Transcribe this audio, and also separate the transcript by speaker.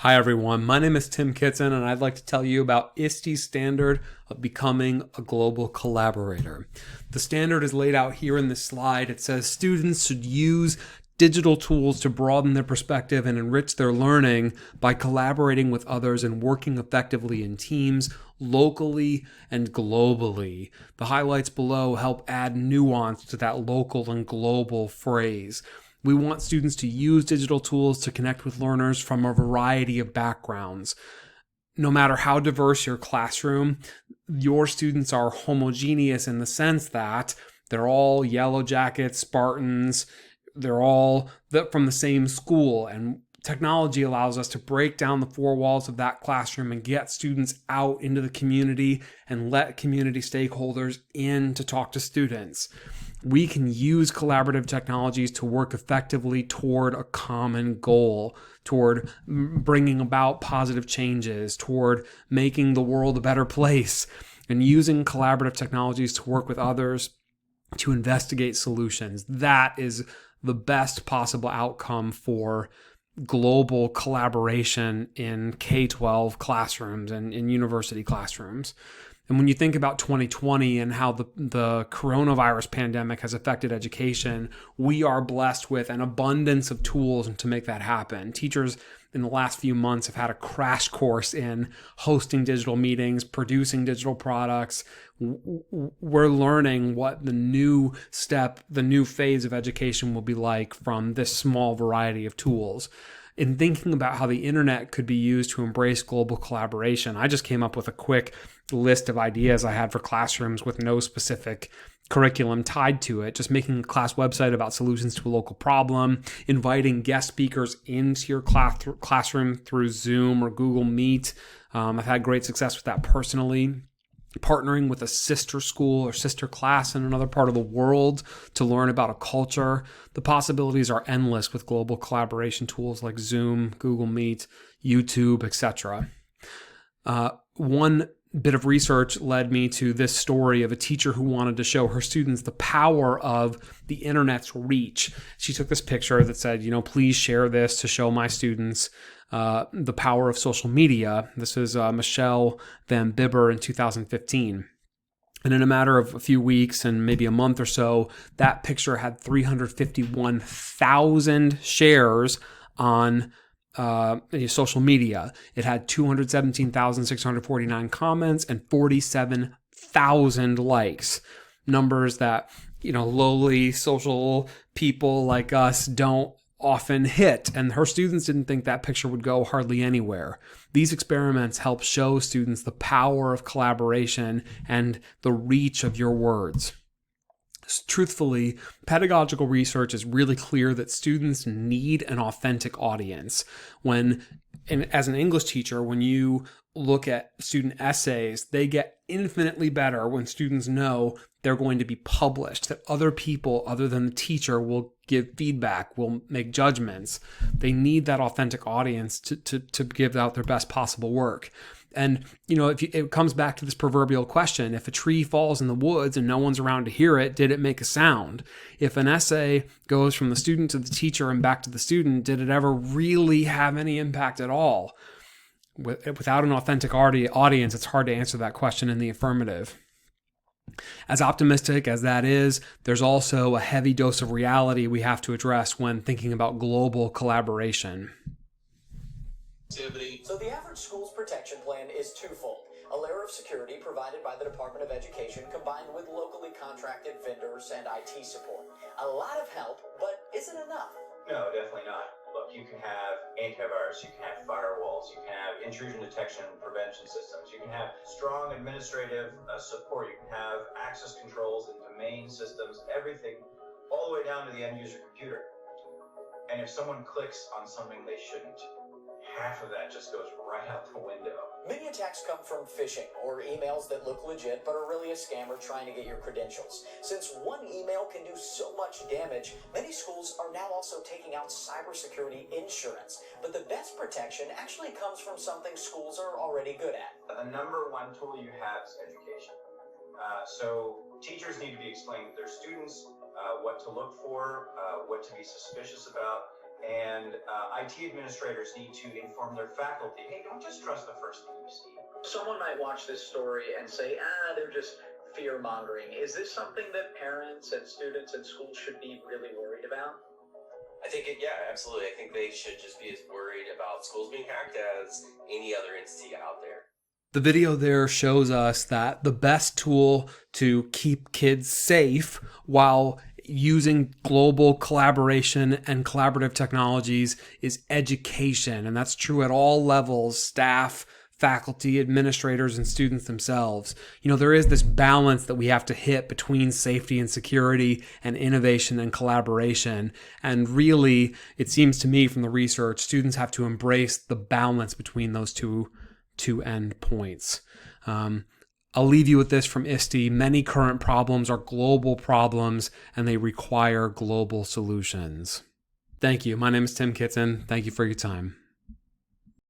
Speaker 1: Hi everyone, my name is Tim Kitson and I'd like to tell you about ISTE's standard of becoming a global collaborator. The standard is laid out here in this slide. It says students should use digital tools to broaden their perspective and enrich their learning by collaborating with others and working effectively in teams, locally and globally. The highlights below help add nuance to that local and global phrase. We want students to use digital tools to connect with learners from a variety of backgrounds. No matter how diverse your classroom, your students are homogeneous in the sense that they're all Yellow Jackets, Spartans, they're all from the same school, and technology allows us to break down the four walls of that classroom and get students out into the community and let community stakeholders in to talk to students. We can use collaborative technologies to work effectively toward a common goal, toward bringing about positive changes, toward making the world a better place, and using collaborative technologies to work with others to investigate solutions. That is the best possible outcome for global collaboration in K-12 classrooms and in university classrooms. And when you think about 2020 and how the coronavirus pandemic has affected education, we are blessed with an abundance of tools to make that happen. Teachers in the last few months have had a crash course in hosting digital meetings, producing digital products. We're learning what the new phase of education will be like from this small variety of tools. In thinking about how the internet could be used to embrace global collaboration, I just came up with a quick list of ideas I had for classrooms with no specific curriculum tied to it, just making a class website about solutions to a local problem, inviting guest speakers into your classroom through Zoom or Google Meet. I've had great success with that personally. Partnering with a sister school or sister class in another part of the world to learn about a culture. The possibilities are endless with global collaboration tools like Zoom, Google Meet, YouTube, etc. One bit of research led me to this story of a teacher who wanted to show her students the power of the internet's reach. She took this picture that said, please share this to show my students the power of social media. This is Michelle Van Bibber in 2015. And in a matter of a few weeks and maybe a month or so, that picture had 351,000 shares on social media. It had 217,649 comments and 47,000 likes. Numbers that, lowly social people like us don't often hit, and her students didn't think that picture would go hardly anywhere. These experiments help show students the power of collaboration and the reach of your words. Truthfully, pedagogical research is really clear that students need an authentic audience. As an English teacher, when you look at student essays, they get infinitely better when students know they're going to be published, that other people other than the teacher will give feedback, will make judgments. They need that authentic audience to give out their best possible work. And, it comes back to this proverbial question: if a tree falls in the woods and no one's around to hear it, did it make a sound? If an essay goes from the student to the teacher and back to the student, did it ever really have any impact at all? Without an authentic audience, it's hard to answer that question in the affirmative. As optimistic as that is, there's also a heavy dose of reality we have to address when thinking about global collaboration.
Speaker 2: So the average school's protection plan is twofold: a layer of security provided by the Department of Education combined with locally contracted vendors and IT support. A lot of help, but is it enough?
Speaker 3: No, definitely not. Look, you can have antivirus, you can have firewalls, you can have intrusion detection and prevention systems, you can have strong administrative support, you can have access controls and domain systems, everything, all the way down to the end user computer. And if someone clicks on something they shouldn't, half of that just goes right out the window.
Speaker 2: Many attacks come from phishing or emails that look legit but are really a scammer trying to get your credentials. Since one email can do so much damage, many schools are now also taking out cybersecurity insurance. But the best protection actually comes from something schools are already good at.
Speaker 3: The number one tool you have is education. So teachers need to be explaining to their students what to look for, what to be suspicious about. And IT administrators need to inform their faculty, hey, don't just trust the first thing you see.
Speaker 2: Someone might watch this story and say, they're just fear mongering. Is this something that parents and students and schools should be really worried about?
Speaker 4: I think absolutely. I think they should just be as worried about schools being hacked as any other entity out there.
Speaker 1: The video there shows us that the best tool to keep kids safe while using global collaboration and collaborative technologies is education. And that's true at all levels: staff, faculty, administrators, and students themselves. There is this balance that we have to hit between safety and security and innovation and collaboration. And really, it seems to me from the research, students have to embrace the balance between those two end points. I'll leave you with this from ISTE. Many current problems are global problems, and they require global solutions. Thank you. My name is Tim Kitson. Thank you for your time.